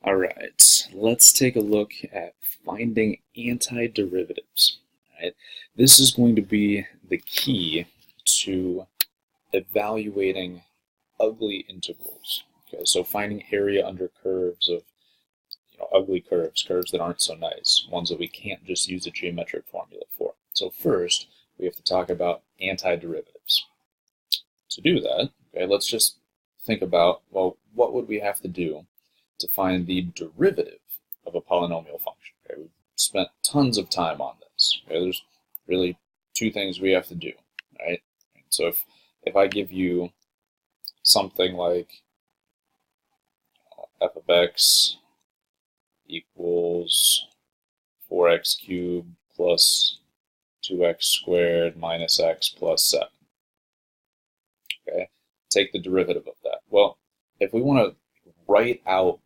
All right, let's take a look at finding antiderivatives. All right, this is going to be the key to evaluating ugly integrals. Okay, so finding area under curves of ugly curves, curves that aren't so nice, ones that we can't just use a geometric formula for. So first, we have to talk about antiderivatives. To do that, okay, let's just think about, well, what would we have to do to find the derivative of a polynomial function? Okay, we've spent tons of time on this. Okay, there's really two things we have to do, right? So if I give you something like f of x equals 4x cubed plus 2x squared minus x plus 7. Okay, take the derivative of that. Well, if we want to write out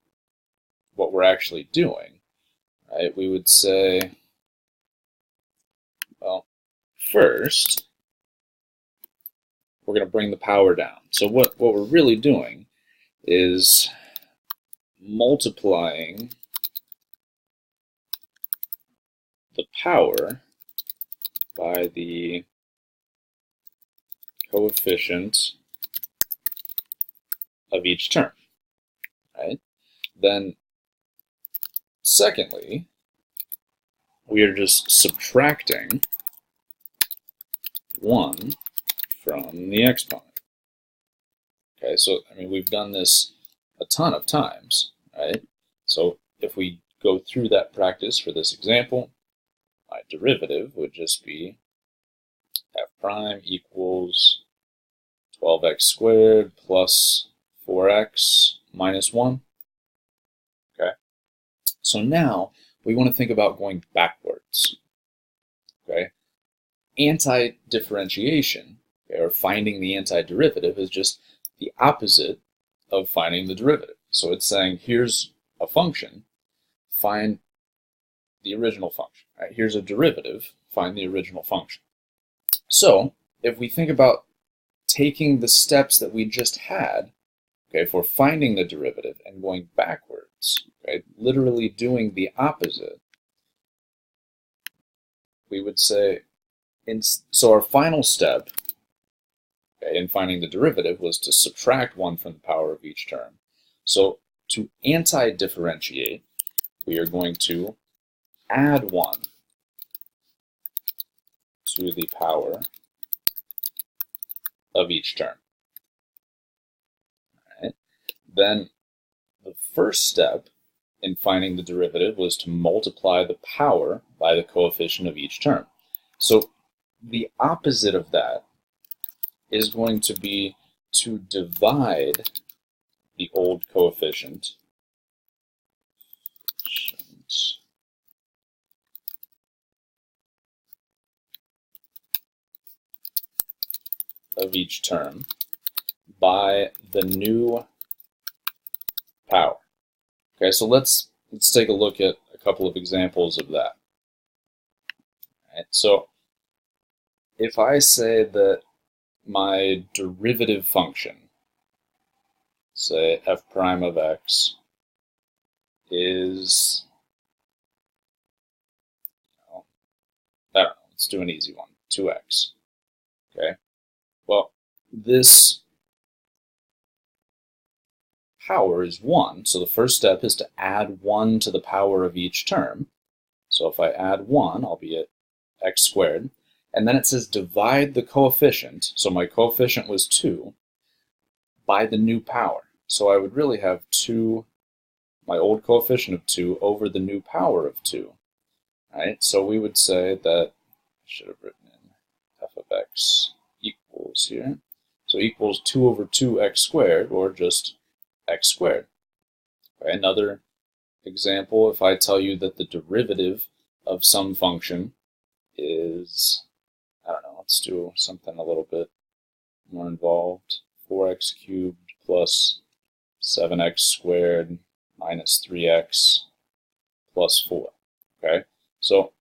what we're actually doing, right, we would say, well, first, we're going to bring the power down. So what we're really doing is multiplying the power by the coefficient of each term, right? Then, secondly, we are just subtracting 1 from the exponent. Okay, so we've done this a ton of times, right? So if we go through that practice for this example, my derivative would just be f prime equals 12x squared plus 4x minus 1. Okay, so now we want to think about going backwards. Okay, anti-differentiation, okay, or finding the antiderivative, is just the opposite of finding the derivative. So it's saying, here's a function, find the original function. Right? Here's a derivative, find the original function. So if we think about taking the steps that we just had, okay, for finding the derivative and going backwards, okay, literally doing the opposite, we would say, so our final step, okay, in finding the derivative was to subtract 1 from the power of each term. So to anti-differentiate, we are going to add 1 to the power of each term. All right. Then the first step in finding the derivative was to multiply the power by the coefficient of each term. So the opposite of that is going to be to divide the old coefficient of each term by the new power. Okay, so let's take a look at a couple of examples of that. All right, so if I say that my derivative function, say f prime of x, is, I don't know, let's do an easy one, 2x. Okay, well, this power is 1, so the first step is to add 1 to the power of each term. So if I add 1, I'll be at x squared. And then it says divide the coefficient, so my coefficient was 2, by the new power. So I would really have 2, my old coefficient of 2, over the new power of 2. Right? So we would say that, I should have written in f of x equals here. So equals 2 over 2x squared, or just x squared. Okay, another example, if I tell you that the derivative of some function is, I don't know, let's do something a little bit more involved. 4x cubed plus 7x squared minus 3x plus 4. Okay, so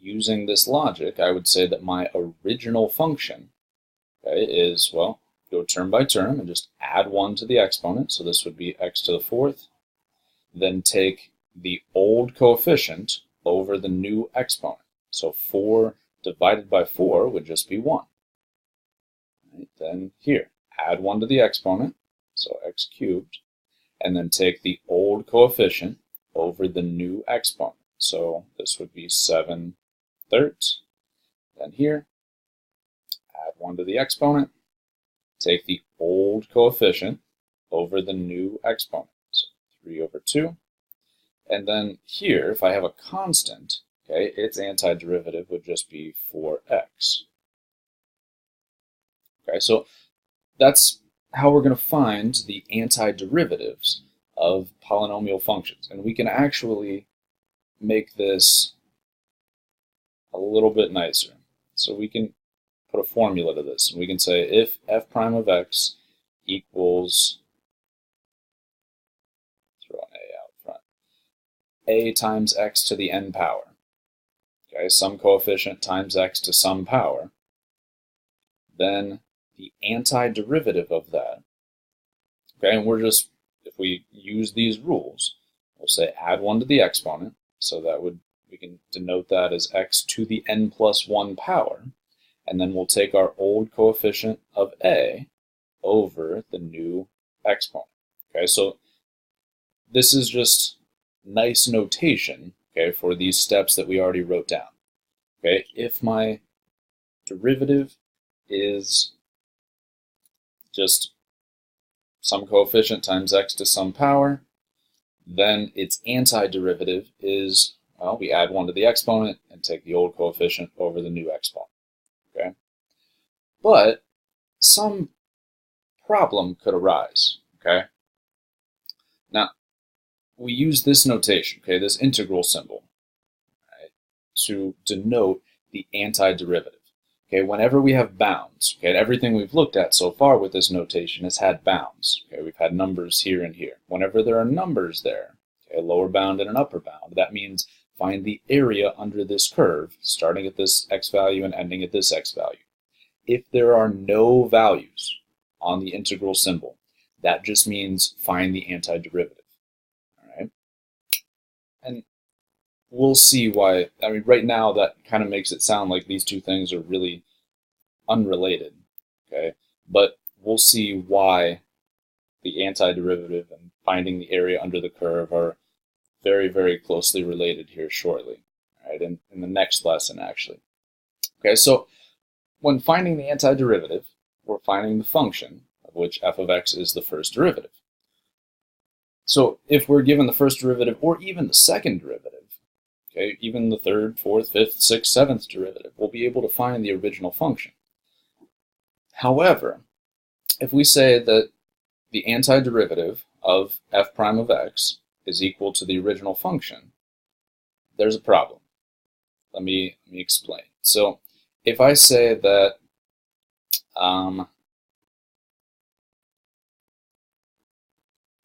using this logic, I would say that my original function, okay, is, well, go term by term and just add 1 to the exponent. So this would be x to the 4th. then take the old coefficient over the new exponent. So 4 divided by 4 would just be 1. Right? Then here, add 1 to the exponent, so x cubed, and then take the old coefficient over the new exponent. So this would be 7/3. Then here, add 1 to the exponent, take the old coefficient over the new exponent. So 3/2. And then here, if I have a constant, okay, its antiderivative would just be 4x. Okay, so that's how we're going to find the antiderivatives of polynomial functions. And we can actually make this a little bit nicer. So we can put a formula to this, and we can say if f prime of x equals, throw an a out front, a times x to the n power, okay, some coefficient times x to some power, then the antiderivative of that, okay, and we're just, if we use these rules, we'll say add 1 to the exponent, so that would, we can denote that as x to the n plus 1 power, and then we'll take our old coefficient of a over the new exponent. Okay, so this is just nice notation, okay, for these steps that we already wrote down. Okay, if my derivative is just some coefficient times x to some power, then its antiderivative is, well, we add 1 to the exponent and take the old coefficient over the new exponent. Okay, but some problem could arise. Okay, now we use this notation, okay, this integral symbol, right, to denote the antiderivative. Okay, whenever we have bounds, okay, everything we've looked at so far with this notation has had bounds. Okay, we've had numbers here and here. Whenever there are numbers there, okay, a lower bound and an upper bound, that means find the area under this curve, starting at this x value and ending at this x value. If there are no values on the integral symbol, that just means find the antiderivative. All right, and we'll see why. I mean, right now that kind of makes it sound like these two things are really unrelated, okay? But we'll see why the antiderivative and finding the area under the curve are very, very closely related here shortly, all right, in the next lesson, actually. Okay, so when finding the antiderivative, we're finding the function of which f of x is the first derivative. So if we're given the first derivative or even the second derivative, okay, even the third, fourth, fifth, sixth, seventh derivative, we'll be able to find the original function. However, if we say that the antiderivative of f prime of x is equal to the original function, there's a problem. Let me explain. So if I say that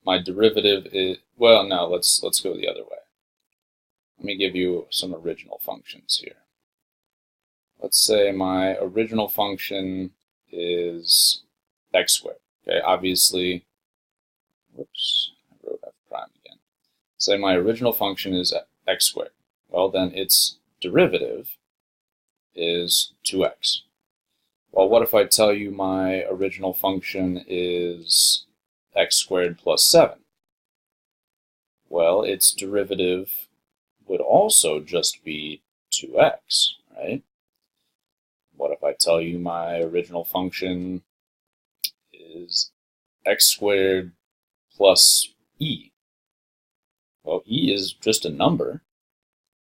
my derivative is, well, no, let's go the other way. Let me give you some original functions here. Let's say my original function is x squared. Okay, obviously, whoops, I wrote f prime again. Say my original function is x squared. Well, then its derivative is 2x. Well, what if I tell you my original function is x squared plus 7? Well, its derivative would also just be 2x, right? What if I tell you my original function is x squared plus e? Well, e is just a number,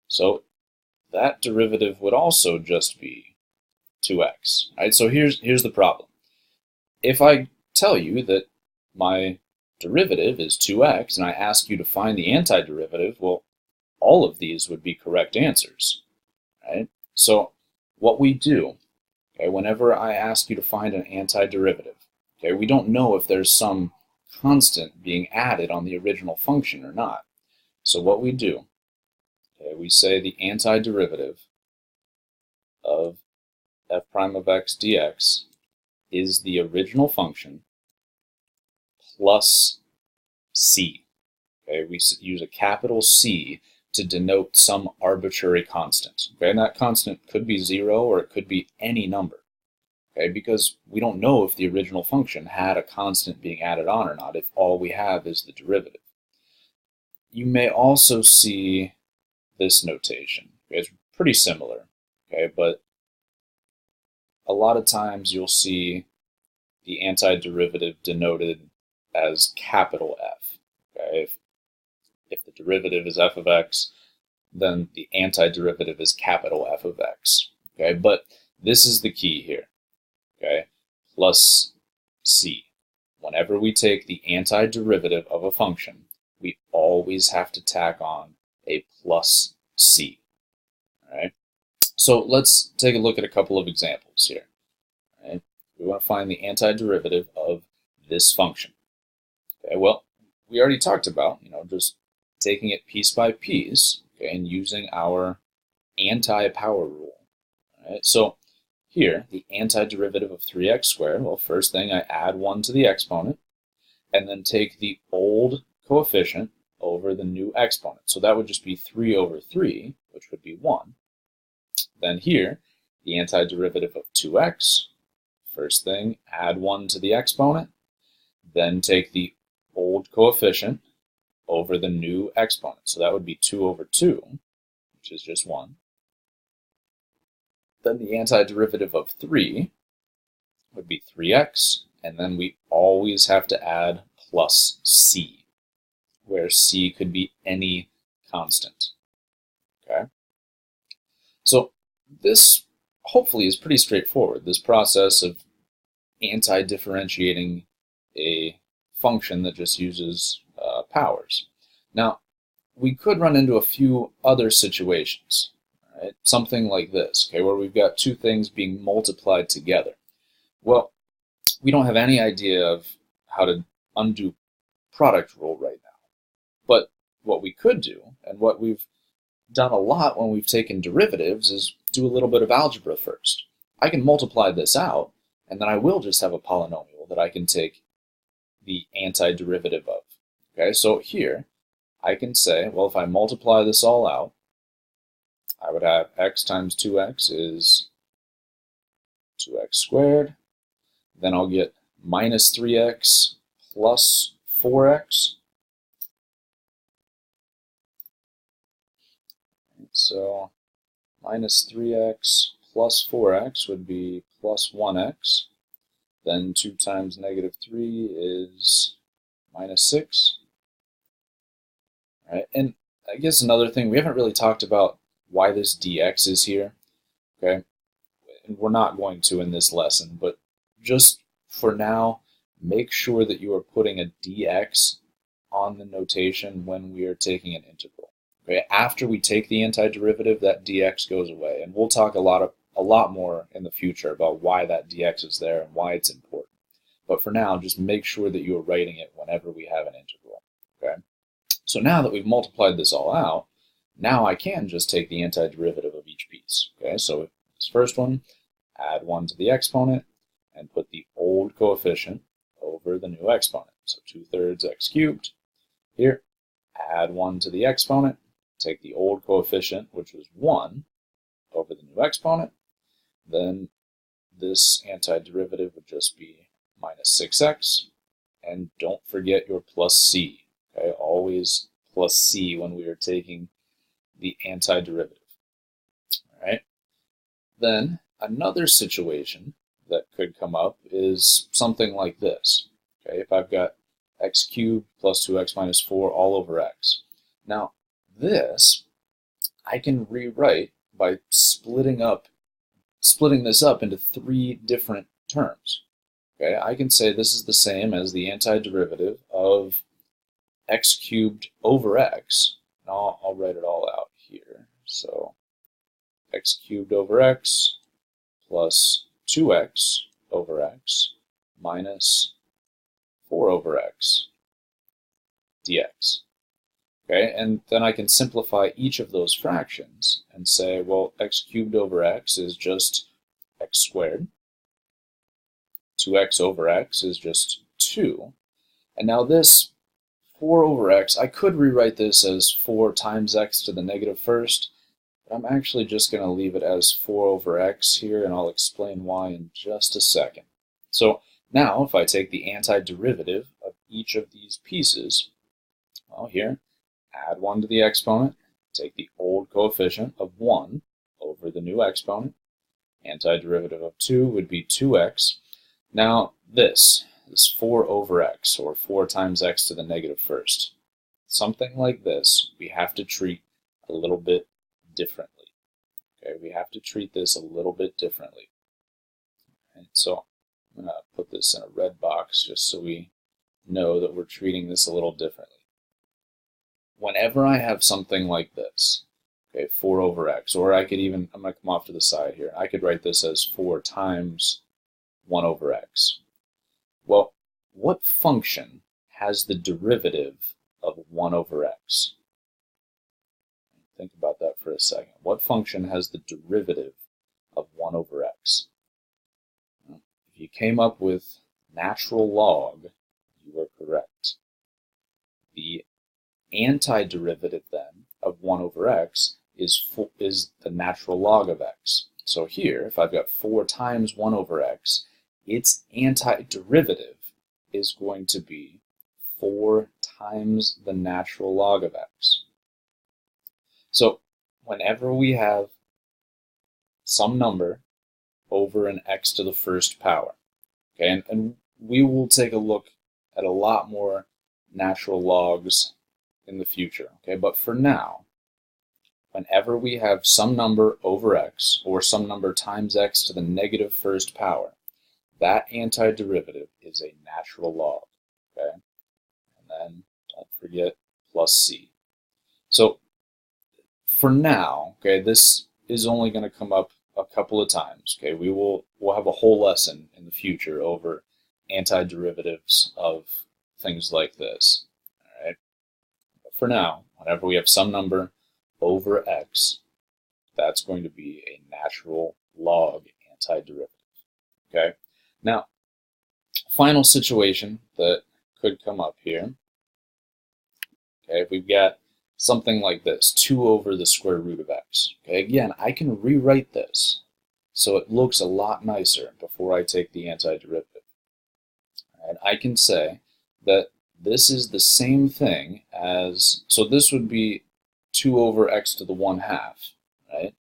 so that derivative would also just be 2x, right? So here's the problem. If I tell you that my derivative is 2x and I ask you to find the antiderivative, well, all of these would be correct answers, right? So what we do, okay, whenever I ask you to find an antiderivative, okay, we don't know if there's some constant being added on the original function or not. So what we do, okay, we say the antiderivative of f prime of x dx is the original function plus c. Okay, we use a capital C to denote some arbitrary constant. Okay, and that constant could be 0 or it could be any number. Okay, because we don't know if the original function had a constant being added on or not if all we have is the derivative. You may also see this notation. Okay, it's pretty similar, okay, but a lot of times you'll see the antiderivative denoted as capital F. Okay, if the derivative is f of x, then the antiderivative is capital F of x. Okay, but this is the key here. Okay, plus c. Whenever we take the antiderivative of a function, we always have to tack on a plus c. All right. So let's take a look at a couple of examples here. All right. We want to find the antiderivative of this function. Okay. Well, we already talked about, just taking it piece by piece, okay, and using our anti-power rule. All right. So here, the antiderivative of 3x squared, well, first thing, I add 1 to the exponent, and then take the old coefficient over the new exponent. So that would just be 3 over 3, which would be 1. Then here, the antiderivative of 2x, first thing, add 1 to the exponent, then take the old coefficient over the new exponent. So that would be 2 over 2, which is just 1. Then the antiderivative of 3 would be 3x, and then we always have to add plus c, where c could be any constant. Okay? So this hopefully is pretty straightforward, this process of anti-differentiating a function that just uses powers. Now, we could run into a few other situations. Right? Something like this, okay, where we've got two things being multiplied together. Well, we don't have any idea of how to undo product rule right now. But what we could do, and what we've done a lot when we've taken derivatives, is do a little bit of algebra first. I can multiply this out, and then I will just have a polynomial that I can take the antiderivative of. Okay, so here, I can say, well, if I multiply this all out, I would have x times 2x is 2x squared. Then I'll get minus 3x plus 4x. So minus 3x plus 4x would be plus 1x. Then 2 times negative 3 is minus 6. All right, and I guess another thing, we haven't really talked about why this dx is here, okay? And we're not going to in this lesson, but just for now, make sure that you are putting a dx on the notation when we are taking an integral. Okay? After we take the antiderivative, that dx goes away, and we'll talk a lot more in the future about why that dx is there and why it's important. But for now, just make sure that you are writing it whenever we have an integral. Okay? So now that we've multiplied this all out, now I can just take the antiderivative of each piece. Okay, so this first one, add 1 to the exponent, and put the old coefficient over the new exponent. So 2/3 x cubed. Here, add 1 to the exponent, take the old coefficient, which was 1, over the new exponent. Then this antiderivative would just be minus 6x. And don't forget your plus c. Okay, always plus c when we are taking the antiderivative. All right. Then another situation that could come up is something like this. Okay, if I've got x cubed plus 2x minus 4 all over x. Now, this I can rewrite by splitting this up into 3 different terms. Okay, I can say this is the same as the antiderivative of x cubed over x. Now I'll write it all out here. So x cubed over x plus 2x over x minus 4 over x dx. Okay, and then I can simplify each of those fractions and say, well, x cubed over x is just x squared. 2x over x is just 2. And now this 4 over x, I could rewrite this as 4 times x to the negative first, but I'm actually just going to leave it as 4 over x here, and I'll explain why in just a second. So now, if I take the antiderivative of each of these pieces, well, here, add 1 to the exponent, take the old coefficient of 1 over the new exponent. Antiderivative of 2 would be 2x. Now, this is 4 over x, or 4 times x to the negative first. Something like this, we have to treat a little bit differently. Okay, we have to treat this a little bit differently. And so I'm going to put this in a red box just so we know that we're treating this a little differently. Whenever I have something like this, okay, 4 over x, or I could even, I'm going to come off to the side here, I could write this as 4 times 1 over x. Well, what function has the derivative of 1 over x? Think about that for a second. What function has the derivative of 1 over x? If you came up with natural log, you were correct. The antiderivative then of 1 over x is the natural log of x. So here, if I've got 4 times 1 over x, its antiderivative is going to be 4 times the natural log of x. So whenever we have some number over an x to the first power, okay, and we will take a look at a lot more natural logs in the future, okay, but for now, whenever we have some number over x, or some number times x to the negative first power, that antiderivative is a natural log, okay? And then, don't forget, plus c. So, for now, okay, this is only going to come up a couple of times, okay? We'll have a whole lesson in the future over antiderivatives of things like this, all right? But for now, whenever we have some number over x, that's going to be a natural log antiderivative, okay? Now, final situation that could come up here, okay, if we've got something like this, 2 over the square root of x, okay, again, I can rewrite this so it looks a lot nicer before I take the antiderivative. And I can say that this is the same thing as, so this would be 2 over x to the 1/2, right?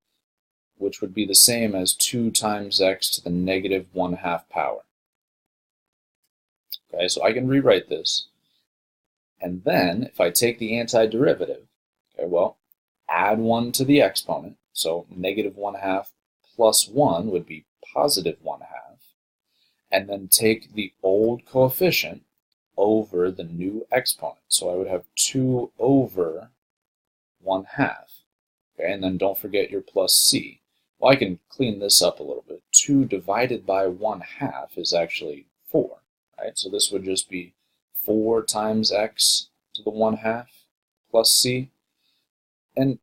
Which would be the same as 2 times x to the negative 1/2 power. Okay, so I can rewrite this. And then, if I take the antiderivative, okay, well, add 1 to the exponent. So negative 1/2 plus 1 would be positive 1/2. And then take the old coefficient over the new exponent. So I would have 2 over 1/2. Okay, and then don't forget your plus c. Well, I can clean this up a little bit. 2 divided by 1/2 is actually 4, right? So this would just be 4 times x to the 1/2 plus c. And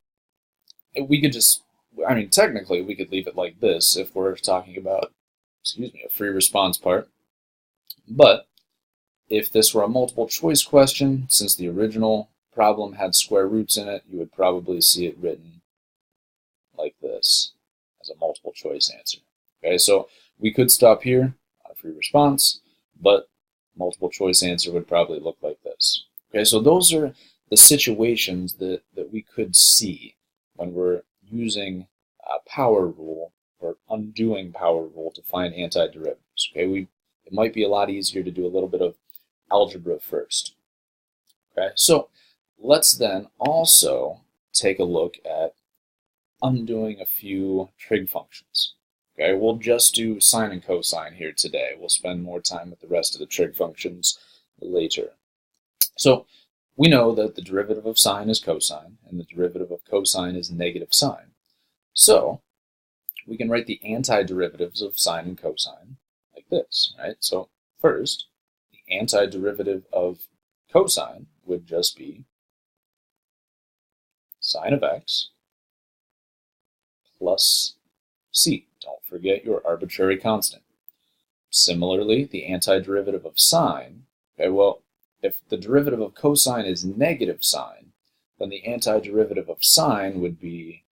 we could just, I mean, technically we could leave it like this if we're talking about, a free response part. But if this were a multiple choice question, since the original problem had square roots in it, you would probably see it written like this as a multiple choice answer. Okay, so we could stop here on a free response, but multiple choice answer would probably look like this. Okay, so those are the situations that we could see when we're using power rule or undoing power rule to find antiderivatives. Okay, it might be a lot easier to do a little bit of algebra first. Okay, so let's then also take a look at undoing a few trig functions. Okay, we'll just do sine and cosine here today. We'll spend more time with the rest of the trig functions later. So we know that the derivative of sine is cosine, and the derivative of cosine is negative sine. So we can write the antiderivatives of sine and cosine like this, right? So first, the antiderivative of cosine would just be sine of x plus c. Don't forget your arbitrary constant. Similarly, the antiderivative of sine, okay, well, if the derivative of cosine is negative sine, then the antiderivative of sine would be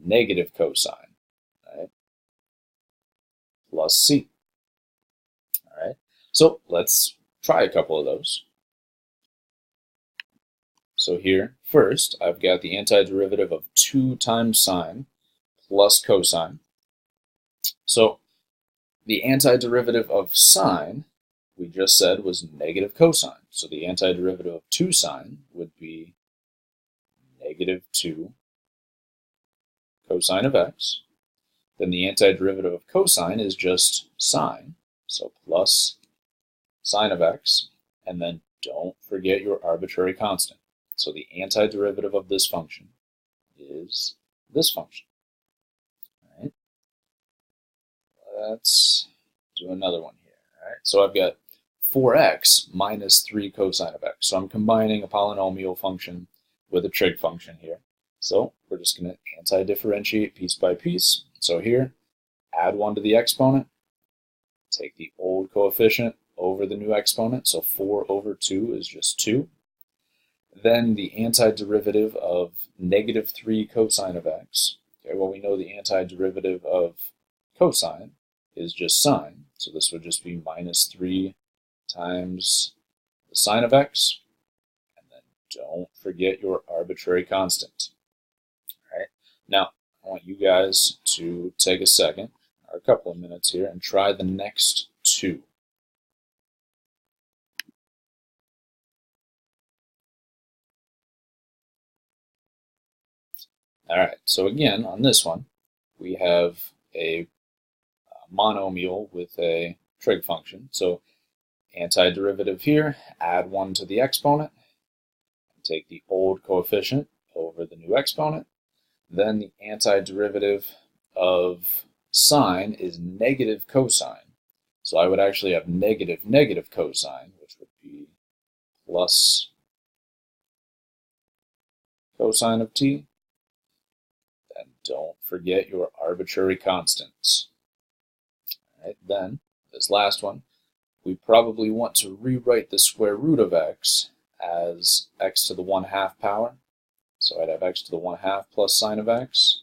negative cosine, right? Plus c. All right. So let's try a couple of those. So here, first, I've got the antiderivative of 2 times sine plus cosine. So the antiderivative of sine, we just said, was negative cosine. So the antiderivative of 2 sine would be negative 2 cosine of x. Then the antiderivative of cosine is just sine, so plus sine of x. And then don't forget your arbitrary constant. So the antiderivative of this function is this function. All right. Let's do another one here. All right. So I've got 4x minus 3 cosine of x. So I'm combining a polynomial function with a trig function here. So we're just going to anti-differentiate piece by piece. So here, add 1 to the exponent, take the old coefficient over the new exponent. So 4 over 2 is just 2. Then the antiderivative of negative 3 cosine of x. Okay, well, we know the antiderivative of cosine is just sine. So this would just be minus 3 times the sine of x. And then don't forget your arbitrary constant. All right. Now, I want you guys to take a second, or a couple of minutes here, and try the next 2. All right, so again, on this one, we have a monomial with a trig function. So antiderivative here, add 1 to the exponent, and take the old coefficient over the new exponent. Then the antiderivative of sine is negative cosine. So I would actually have negative negative cosine, which would be plus cosine of t. And don't forget your arbitrary constants. All right, then, this last one, we probably want to rewrite the square root of x as x to the 1/2 power. So I'd have x to the 1/2 plus sine of x.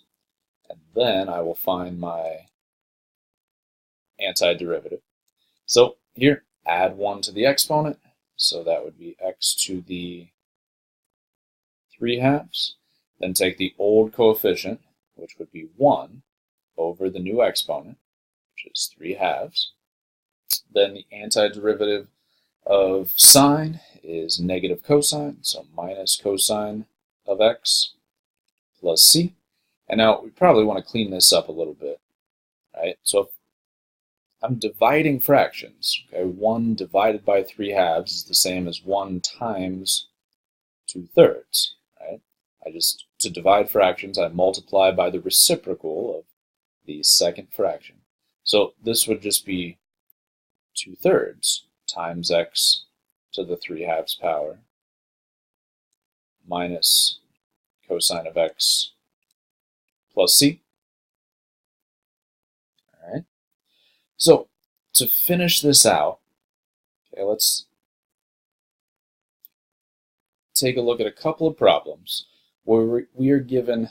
And then I will find my antiderivative. So here, add 1 to the exponent. So that would be x to the 3/2. Then take the old coefficient, which would be 1, over the new exponent, which is 3/2. Then the antiderivative of sine is negative cosine, so minus cosine of x plus c. And now we probably want to clean this up a little bit, right? So if I'm dividing fractions, okay, 1 divided by 3/2 is the same as 1 times 2/3, right? To divide fractions, I multiply by the reciprocal of the second fraction. So this would just be 2/3 times x to the 3/2 power minus cosine of x plus c. All right. So to finish this out, okay, let's take a look at a couple of problems where we are given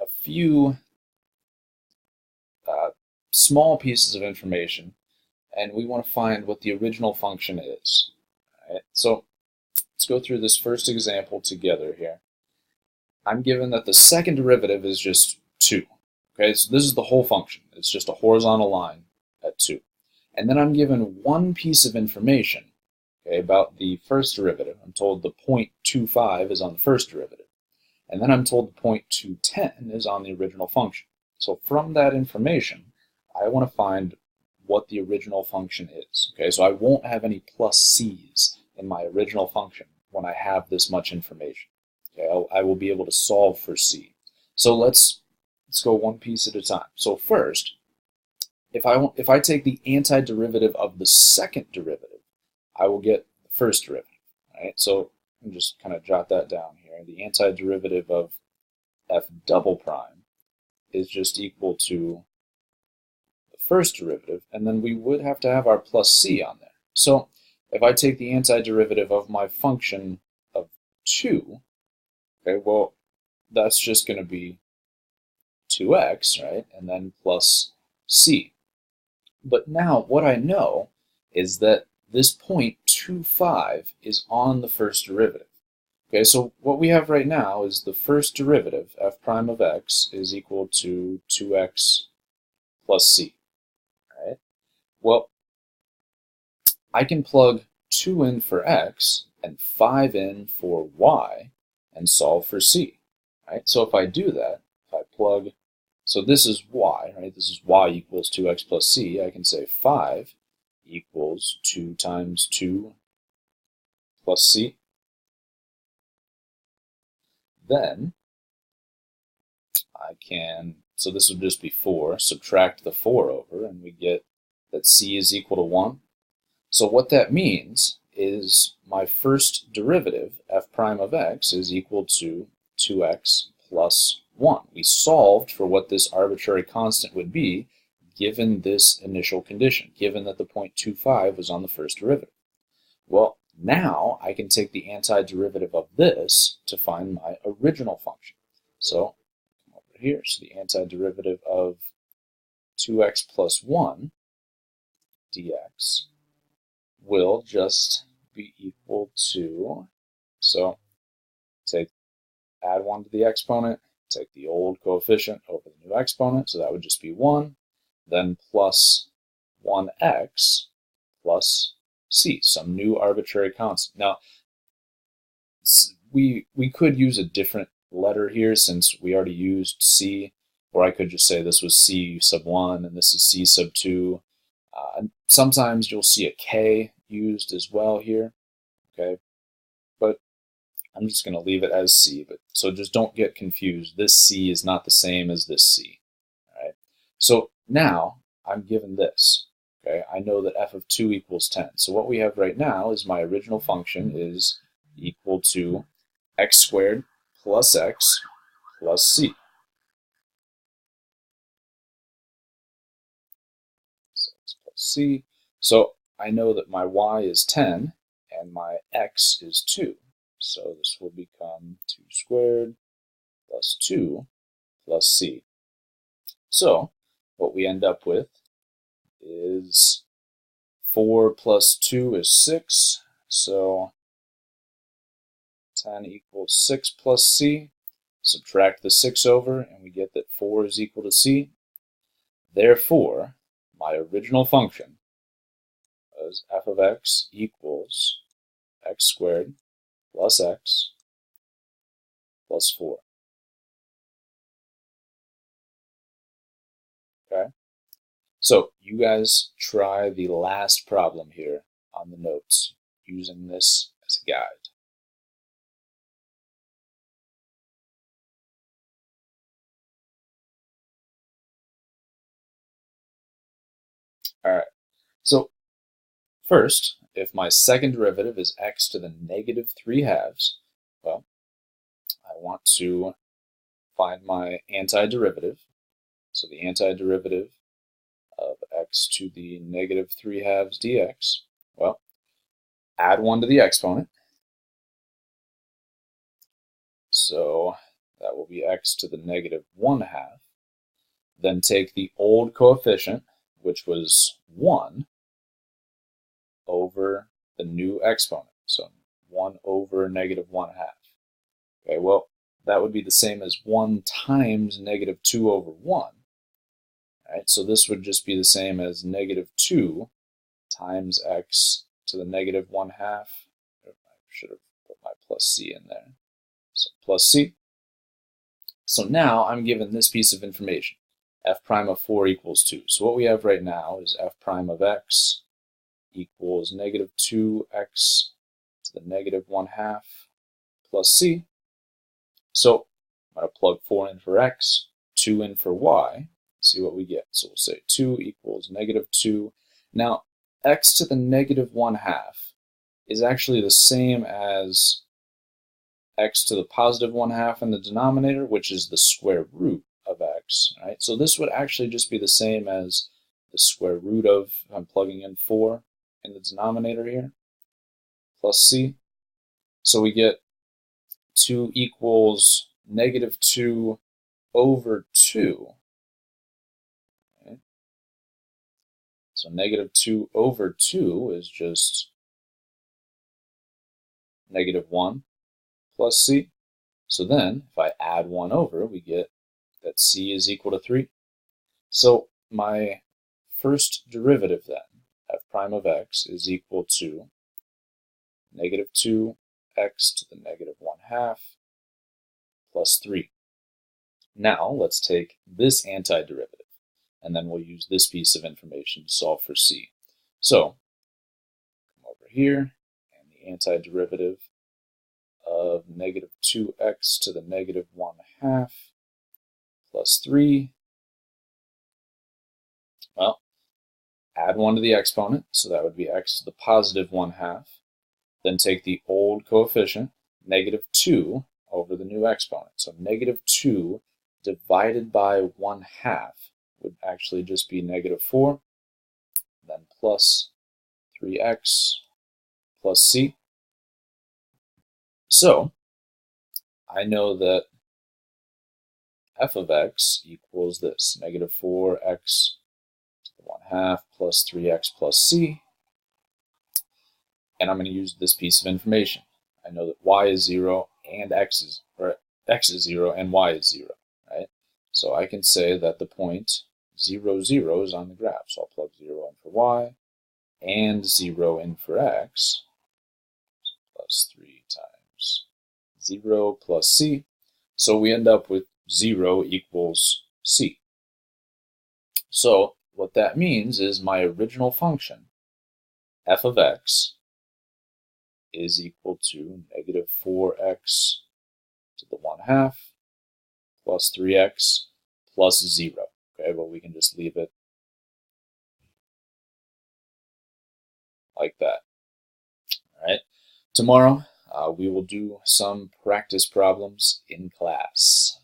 a few small pieces of information, and we want to find what the original function is. All right, so let's go through this first example together here. I'm given that the second derivative is just 2. Okay, so this is the whole function. It's just a horizontal line at 2. And then I'm given one piece of information, okay, about the first derivative. I'm told the 0.25 is on the first derivative. And then I'm told the 0.210 is on the original function. So from that information, I want to find what the original function is. Okay, so I won't have any plus c's in my original function when I have this much information. Okay, I will be able to solve for c. So let's go one piece at a time. So first, if I take the antiderivative of the second derivative, I will get the first derivative. Right? So I'm just kind of jot that down here. The antiderivative of f double prime is just equal to the first derivative, and then we would have to have our plus c on there. So if I take the antiderivative of my function of 2, okay, well, that's just going to be 2x, right? And then plus c. But now what I know is that this point 2,5 is on the first derivative. Okay, so what we have right now is the first derivative, f prime of x, is equal to 2x plus c, right? Well, I can plug 2 in for x and 5 in for y and solve for c, right? So if I do that, if I plug, so this is y, right? This is y equals 2x plus c. I can say 5 equals 2 times 2 plus c. Then I can, so this would just be 4, subtract the 4 over, and we get that c is equal to 1. So what that means is my first derivative, f prime of x, is equal to 2x plus 1. We solved for what this arbitrary constant would be given this initial condition, given that the point 2,5 was on the first derivative. Well, now I can take the antiderivative of this to find my original function. So come over here, so the antiderivative of 2x plus 1 dx will just be equal to, so add 1 to the exponent, take the old coefficient over the new exponent, so that would just be 1, then plus 1x plus c, some new arbitrary constant. Now, we could use a different letter here since we already used c, or I could just say this was c sub 1 and this is c sub 2. Sometimes you'll see a k used as well here, okay? But I'm just going to leave it as c, but so just don't get confused. This c is not the same as this c, all right? So now I'm given this, okay? I know that f of 2 equals 10. So what we have right now is my original function is equal to x squared plus x plus c. So x plus c. So I know that my y is 10 and my x is 2. So this will become 2 squared plus 2 plus c. So what we end up with is 4 plus 2 is 6. So 10 equals 6 plus c. Subtract the 6 over, and we get that 4 is equal to c. Therefore, my original function was f of x equals x squared plus x plus 4. Okay? So you guys try the last problem here on the notes using this as a guide. All right. So first, if my second derivative is x to the negative 3 halves, well, I want to find my antiderivative. So the antiderivative of x to the negative 3 halves dx, well, add 1 to the exponent. So that will be x to the negative 1 half. Then take the old coefficient, which was 1, over the new exponent. So 1 over negative 1 half. Okay, well, that would be the same as 1 times negative 2 over 1. Right, so this would just be the same as negative 2 times x to the negative 1 half. I should have put my plus c in there. So plus c. So now I'm given this piece of information. F prime of 4 equals 2. So what we have right now is f prime of x equals negative 2x to the negative 1 half plus c. So I'm going to plug 4 in for x, 2 in for y, see what we get. So we'll say 2 equals negative 2. Now, x to the negative 1 half is actually the same as x to the positive 1 half in the denominator, which is the square root of x, right? So this would actually just be the same as the square root of, I'm plugging in 4 in the denominator here. plus c. So we get 2 equals negative 2 over 2. Okay. So negative 2 over 2 is just negative 1 plus c. So then, if I add 1 over, we get that c is equal to 3. So my first derivative then, f prime of x, is equal to negative 2x to the negative 1/2 plus 3. Now let's take this antiderivative, and then we'll use this piece of information to solve for c. So, come over here, and the antiderivative of negative 2x to the negative 1/2 plus 3. Well, add 1 to the exponent, so that would be x to the positive 1/2. Then take the old coefficient, negative 2, over the new exponent. So negative 2 divided by 1/2 would actually just be negative 4, then plus 3x plus c. So I know that f of x equals this, negative 4x to the 1/2 plus 3x plus c. And I'm going to use this piece of information. I know that y is 0 and x is 0 and y is 0, right? So I can say that the point 0, 0 is on the graph. So I'll plug 0 in for y and 0 in for x. So plus 3 times 0 plus c. So we end up with 0 equals c. So what that means is my original function, f of x, is equal to negative 4x to the 1/2 plus 3x plus 0. Okay, well, we can just leave it like that. All right. Tomorrow, we will do some practice problems in class.